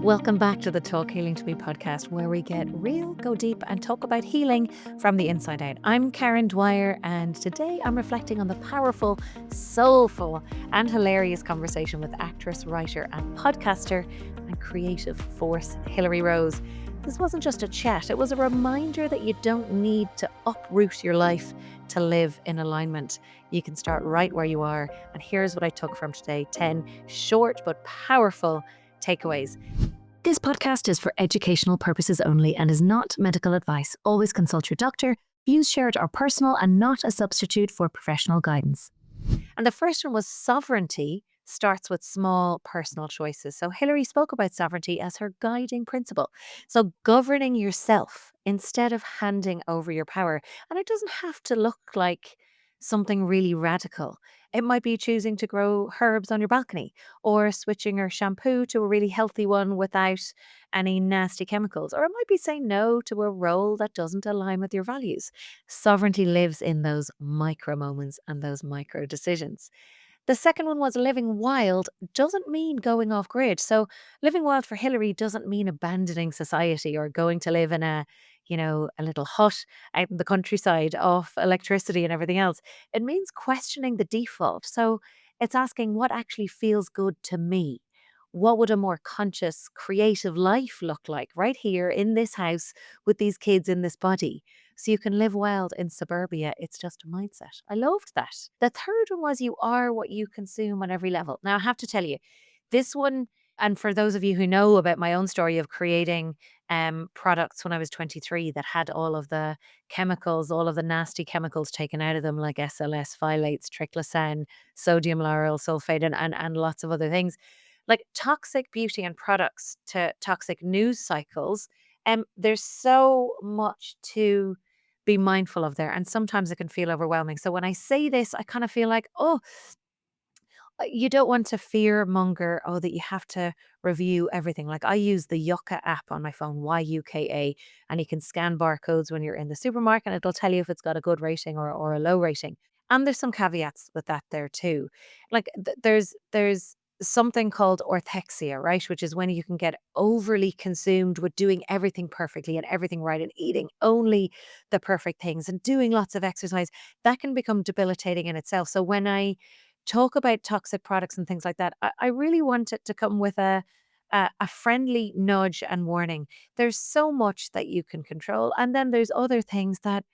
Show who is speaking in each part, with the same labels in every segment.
Speaker 1: Welcome back to the Talk Healing to Me podcast, where we get real, go deep, and talk about healing from the inside out. I'm Karen Dwyer, and today I'm reflecting on the powerful, soulful, and hilarious conversation with actress, writer, and podcaster and creative force Hilary Rose. This wasn't just a chat, it was a reminder that you don't need to uproot your life to live in alignment. You can start right where you are. And here's what I took from today: 10 short but powerful takeaways. This podcast is for educational purposes only and is not medical advice. Always consult your doctor. Views shared are personal and not a substitute for professional guidance. And the first one was sovereignty starts with small personal choices. So Hilary spoke about sovereignty as her guiding principle. So governing yourself instead of handing over your power. And it doesn't have to look like something really radical. It might be choosing to grow herbs on your balcony or switching your shampoo to a really healthy one without any nasty chemicals. Or it might be saying no to a role that doesn't align with your values. Sovereignty lives in those micro moments and those micro decisions. The second one was living wild doesn't mean going off grid. So living wild for Hillary doesn't mean abandoning society or going to live in a little hut out in the countryside off electricity and everything else. It means questioning the default. So it's asking what actually feels good to me. What would a more conscious, creative life look like right here in this house with these kids in this body? So you can live wild in suburbia. It's just a mindset. I loved that. The third one was you are what you consume on every level. Now, I have to tell you, this one, and for those of you who know about my own story of creating products when I was 23 that had all of the chemicals, all of the nasty chemicals taken out of them, like SLS, phthalates, triclosan, sodium lauryl sulfate, and lots of other things, like toxic beauty and products to toxic news cycles. There's so much to be mindful of there. And sometimes it can feel overwhelming. So when I say this, I kind of feel like, oh, you don't want to fear monger, oh, that you have to review everything. Like I use the Yucca app on my phone, YUKA, and you can scan barcodes when you're in the supermarket and it'll tell you if it's got a good rating or a low rating. And there's some caveats with that there too. Like there's something called orthexia, right? Which is when you can get overly consumed with doing everything perfectly and everything right and eating only the perfect things and doing lots of exercise. That can become debilitating in itself. So when I talk about toxic products and things like that, I really want it to come with a friendly nudge and warning. There's so much that you can control, and then there's other things that,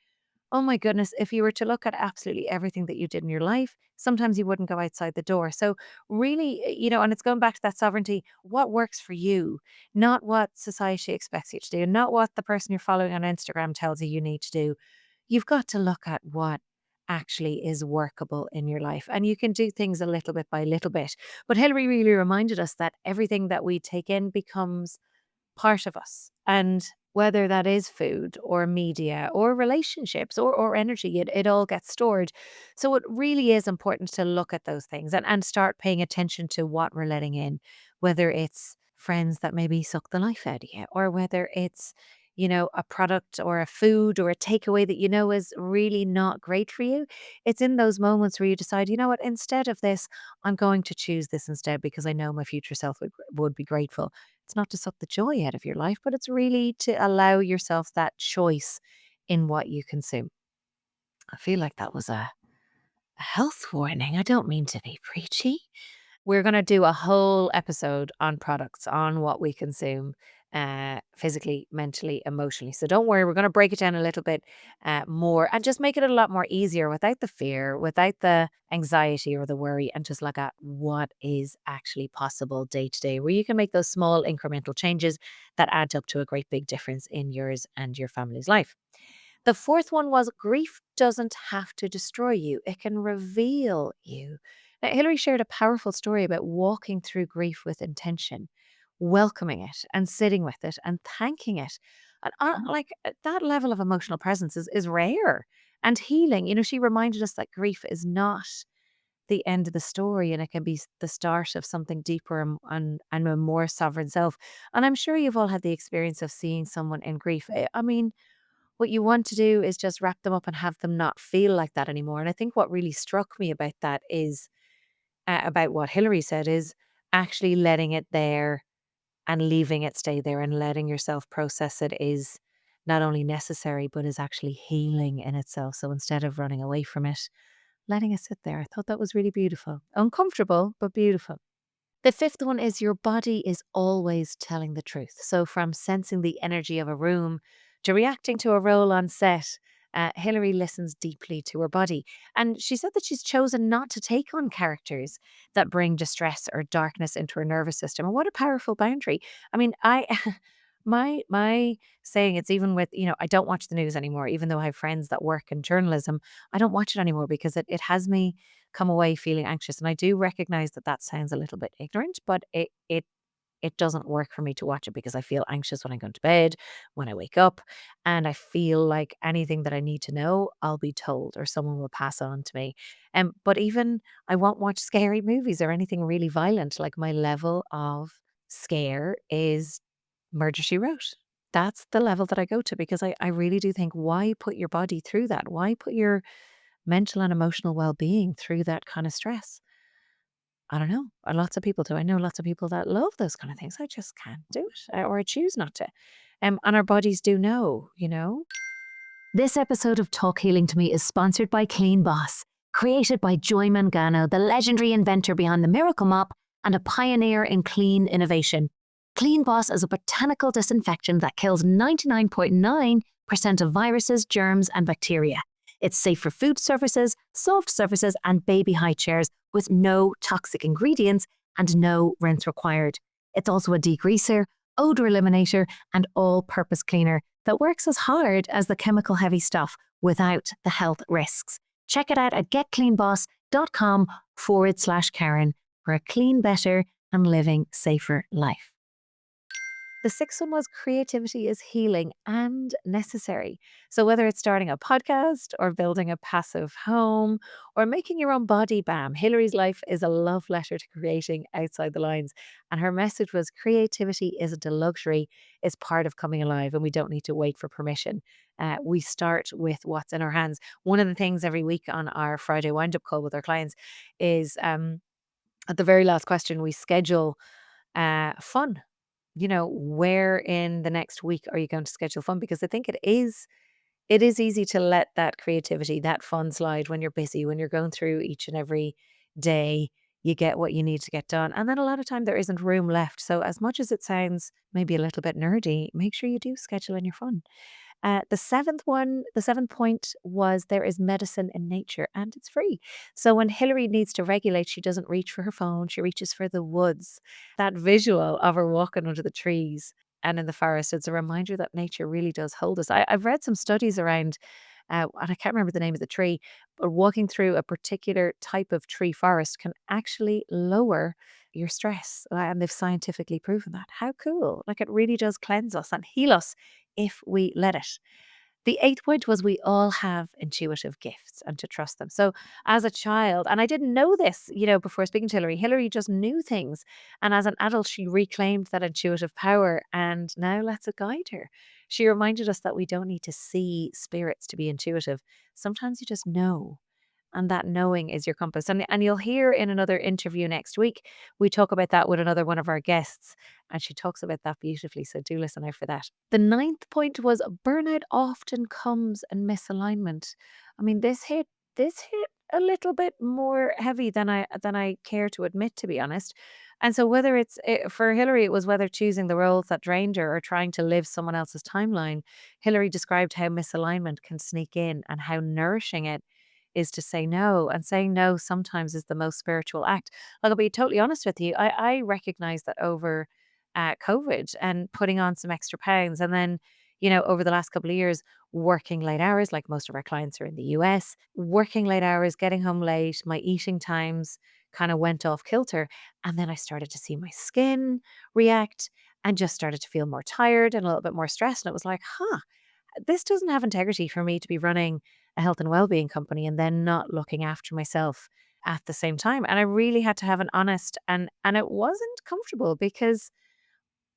Speaker 1: oh my goodness, if you were to look at absolutely everything that you did in your life, sometimes you wouldn't go outside the door. So really, and it's going back to that sovereignty. What works for you, not what society expects you to do, not what the person you're following on Instagram tells you need to do. You've got to look at what actually is workable in your life. And you can do things a little bit by little bit. But Hilary really reminded us that everything that we take in becomes part of us. And whether that is food or media or relationships or energy, it all gets stored. So it really is important to look at those things and start paying attention to what we're letting in, whether it's friends that maybe suck the life out of you, or whether it's, a product or a food or a takeaway that you know is really not great for you. It's in those moments where you decide, you know what, instead of this, I'm going to choose this instead because I know my future self would be grateful. It's not to suck the joy out of your life, but it's really to allow yourself that choice in what you consume. I feel like that was a health warning. I don't mean to be preachy. We're going to do a whole episode on products, on what we consume physically, mentally, emotionally. So don't worry, we're going to break it down a little bit more and just make it a lot more easier without the fear, without the anxiety or the worry, and just look at what is actually possible day to day, where you can make those small incremental changes that add up to a great big difference in yours and your family's life. The fourth one was grief doesn't have to destroy you, it can reveal you. Now, Hilary shared a powerful story about walking through grief with intention, welcoming it and sitting with it and thanking it. And that level of emotional presence is rare and healing. She reminded us that grief is not the end of the story and it can be the start of something deeper and a more sovereign self. And I'm sure you've all had the experience of seeing someone in grief. I mean, what you want to do is just wrap them up and have them not feel like that anymore. And I think what really struck me about that is about what Hillary said is actually letting it there and leaving it stay there and letting yourself process it is not only necessary, but is actually healing in itself. So instead of running away from it, letting it sit there. I thought that was really beautiful. Uncomfortable, but beautiful. The fifth one is your body is always telling the truth. So, from sensing the energy of a room to reacting to a role on set, Hilary listens deeply to her body. And she said that she's chosen not to take on characters that bring distress or darkness into her nervous system. And what a powerful boundary. I mean, I. My saying it's even with, I don't watch the news anymore, even though I have friends that work in journalism. I don't watch it anymore because it has me come away feeling anxious. And I do recognize that that sounds a little bit ignorant, but it doesn't work for me to watch it because I feel anxious when I go to bed, when I wake up, and I feel like anything that I need to know, I'll be told or someone will pass on to me. But even I won't watch scary movies or anything really violent. Like my level of scare is Murder She Wrote. That's the level that I go to because I really do think, why put your body through that? Why put your mental and emotional well-being through that kind of stress? I don't know. Lots of people do. I know lots of people that love those kind of things. I just can't do it, or I choose not to. And our bodies do know. This episode of Talk Healing to Me is sponsored by Clean Boss, created by Joy Mangano, the legendary inventor behind the Miracle Mop and a pioneer in clean innovation. Clean Boss is a botanical disinfectant that kills 99.9% of viruses, germs, and bacteria. It's safe for food surfaces, soft surfaces, and baby high chairs with no toxic ingredients and no rinse required. It's also a degreaser, odor eliminator, and all-purpose cleaner that works as hard as the chemical-heavy stuff without the health risks. Check it out at getcleanboss.com/Karen for a clean, better, and living safer life. The sixth one was creativity is healing and necessary. So, whether it's starting a podcast or building a passive home or making your own body balm, Hilary's life is a love letter to creating outside the lines. And her message was creativity isn't a luxury, it's part of coming alive, and we don't need to wait for permission. We start with what's in our hands. One of the things every week on our Friday wind up call with our clients is at the very last question, we schedule fun. Where in the next week are you going to schedule fun? Because I think it is easy to let that creativity, that fun slide when you're busy, when you're going through each and every day, you get what you need to get done. And then a lot of time there isn't room left. So as much as it sounds maybe a little bit nerdy, make sure you do schedule in your fun. The seventh point was there is medicine in nature and it's free. So when Hillary needs to regulate, she doesn't reach for her phone, she reaches for the woods. That visual of her walking under the trees and in the forest, it's a reminder that nature really does hold us. I've read some studies around, and I can't remember the name of the tree, but walking through a particular type of tree forest can actually lower your stress. And they've scientifically proven that. How cool. Like it really does cleanse us and heal us if we let it. The eighth point was we all have intuitive gifts and to trust them. So, as a child, and I didn't know this, before speaking to Hillary, Hillary just knew things. And as an adult, she reclaimed that intuitive power and now lets it guide her. She reminded us that we don't need to see spirits to be intuitive. Sometimes you just know. And that knowing is your compass. And you'll hear in another interview next week, we talk about that with another one of our guests. And she talks about that beautifully. So do listen out for that. The ninth point was burnout often comes in misalignment. I mean, this hit a little bit more heavy than I care to admit, to be honest. And so whether for Hillary, it was whether choosing the roles that drained her or trying to live someone else's timeline. Hillary described how misalignment can sneak in and how nourishing it is to say no. And saying no sometimes is the most spiritual act. Like, I'll be totally honest with you. I recognize that over COVID and putting on some extra pounds. And then, over the last couple of years, working late hours, like most of our clients are in the US, working late hours, getting home late, my eating times kind of went off kilter. And then I started to see my skin react and just started to feel more tired and a little bit more stressed. And it was like, this doesn't have integrity for me to be running a health and well-being company and then not looking after myself at the same time. And I really had to have an honest and it wasn't comfortable because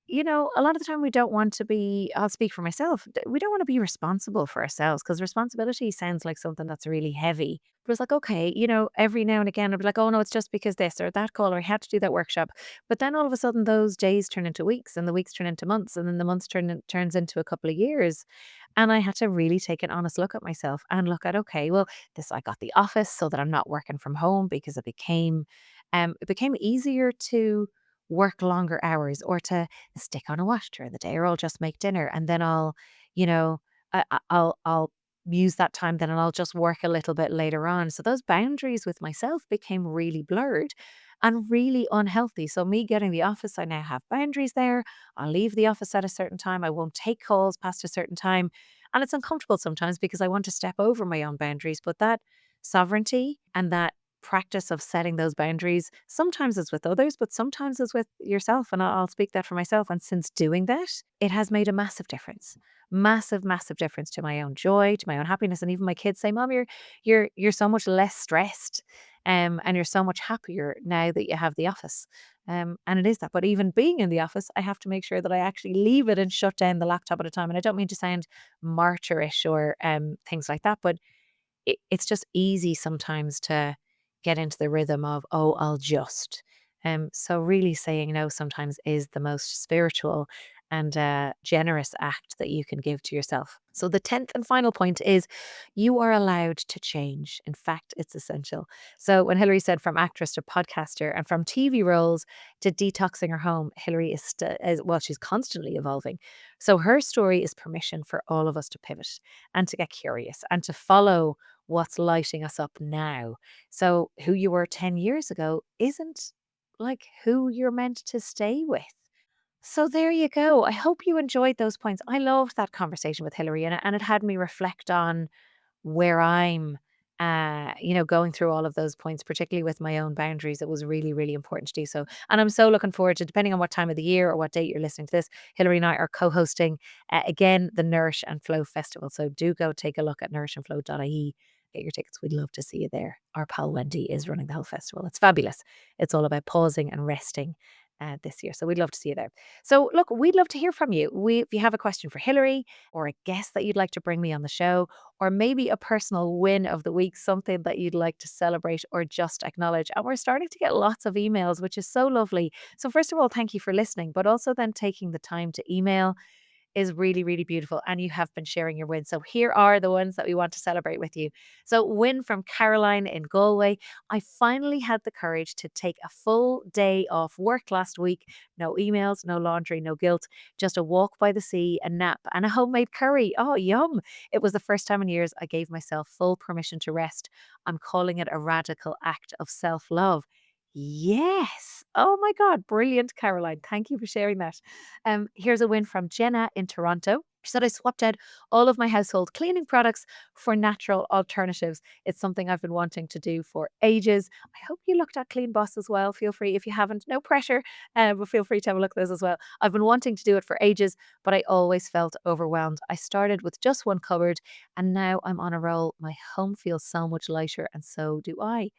Speaker 1: a lot of the time we don't want to be, I'll speak for myself, we don't want to be responsible for ourselves because responsibility sounds like something that's really heavy. But it's like, okay, every now and again, I'll be like, oh no, it's just because this or that call, or I had to do that workshop. But then all of a sudden, those days turn into weeks, and the weeks turn into months, and then the months turns into a couple of years. And I had to really take an honest look at myself and look at, okay, well, this I got the office so that I'm not working from home because it became easier to work longer hours or to stick on a watch during the day, or I'll just make dinner and then you know, I'll use that time then and I'll just work a little bit later on. So those boundaries with myself became really blurred and really unhealthy. So me getting the office, I now have boundaries there. I'll leave the office at a certain time. I won't take calls past a certain time. And it's uncomfortable sometimes because I want to step over my own boundaries. But that sovereignty and that practice of setting those boundaries sometimes is with others, but sometimes is with yourself. And I'll speak that for myself. And since doing that, it has made a massive difference. Massive, massive difference to my own joy, to my own happiness. And even my kids say, Mom, you're so much less stressed. And you're so much happier now that you have the office. And it is that. But even being in the office, I have to make sure that I actually leave it and shut down the laptop at a time. And I don't mean to sound martyrish or things like that, but it's just easy sometimes to get into the rhythm of, oh, I'll just. So really saying no sometimes is the most spiritual and generous act that you can give to yourself. So the 10th and final point is you are allowed to change. In fact, it's essential. So when Hilary said from actress to podcaster and from TV roles to detoxing her home, Hilary well, she's constantly evolving. So her story is permission for all of us to pivot and to get curious and to follow what's lighting us up now. So who you were 10 years ago isn't like who you're meant to stay with. So there you go. I hope you enjoyed those points. I loved that conversation with Hilary, and it had me reflect on where I'm, going through all of those points, particularly with my own boundaries. It was really, really important to do so. And I'm so looking forward to, depending on what time of the year or what date you're listening to this, Hilary and I are co hosting again the Nourish and Flow Festival. So do go take a look at nourishandflow.ie. Get your tickets. We'd love to see you there. Our pal Wendy is running the whole festival. It's fabulous. It's all about pausing and resting this year. So we'd love to see you there. So look, we'd love to hear from you. If you have a question for Hilary or a guest that you'd like to bring me on the show, or maybe a personal win of the week, something that you'd like to celebrate or just acknowledge. And we're starting to get lots of emails, which is so lovely. So first of all, thank you for listening, but also then taking the time to email is really, really beautiful. And you have been sharing your wins. So here are the ones that we want to celebrate with you. So, win from Caroline in Galway. I finally had the courage to take a full day off work last week. No emails, no laundry, no guilt, just a walk by the sea, a nap, and a homemade curry. Oh, yum. It was the first time in years I gave myself full permission to rest. I'm calling it a radical act of self love. Yes. Oh my God. Brilliant, Caroline. Thank you for sharing that. Here's a win from Jenna in Toronto. She said, I swapped out all of my household cleaning products for natural alternatives. It's something I've been wanting to do for ages. I hope you looked at Clean Boss as well. Feel free, if you haven't, no pressure, but feel free to have a look at those as well. I've been wanting to do it for ages, but I always felt overwhelmed. I started with just one cupboard and now I'm on a roll. My home feels so much lighter, and so do I.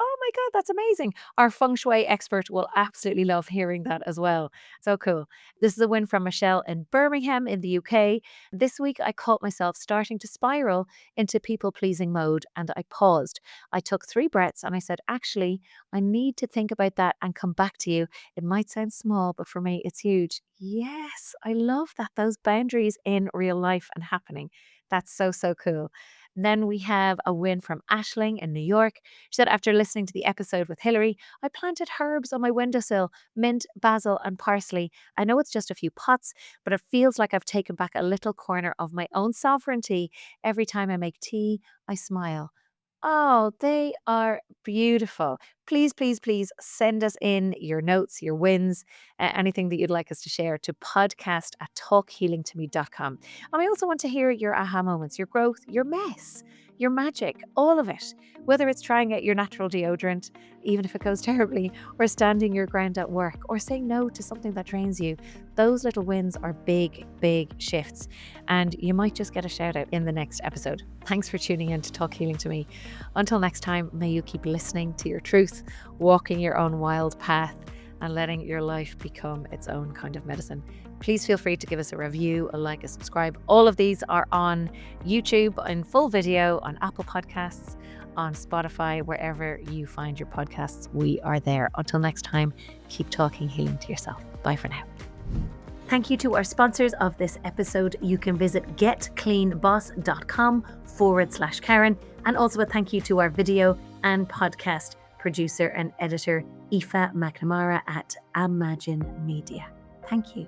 Speaker 1: Oh my God, that's amazing. Our feng shui expert will absolutely love hearing that as well. So cool. This is a win from Michelle in Birmingham in the UK. This week, I caught myself starting to spiral into people pleasing mode and I paused. I took 3 breaths and I said, actually, I need to think about that and come back to you. It might sound small, but for me, it's huge. Yes, I love that. Those boundaries in real life and happening. That's so, so cool. Then we have a win from Ashling in New York. She said, after listening to the episode with Hilary, I planted herbs on my windowsill, mint, basil, and parsley. I know it's just a few pots, but it feels like I've taken back a little corner of my own sovereignty. Every time I make tea, I smile. Oh, they are beautiful. Please, please, please send us in your notes, your wins, anything that you'd like us to share to podcast@talkhealingtome.com. And I also want to hear your aha moments, your growth, your mess, your magic, all of it. Whether it's trying out your natural deodorant, even if it goes terribly, or standing your ground at work, or saying no to something that drains you, those little wins are big, big shifts. And you might just get a shout out in the next episode. Thanks for tuning in to Talk Healing to Me. Until next time, may you keep listening to your truth, walking your own wild path, and letting your life become its own kind of medicine. Please feel free to give us a review, a like, a subscribe. All of these are on YouTube in full video, on Apple Podcasts, on Spotify, wherever you find your podcasts, we are there. Until next time, keep talking healing to yourself. Bye for now. Thank you to our sponsors of this episode. You can visit getcleanboss.com/Karen. And also a thank you to our video and podcast producer and editor, Aoife McNamara at Imagine Media. Thank you.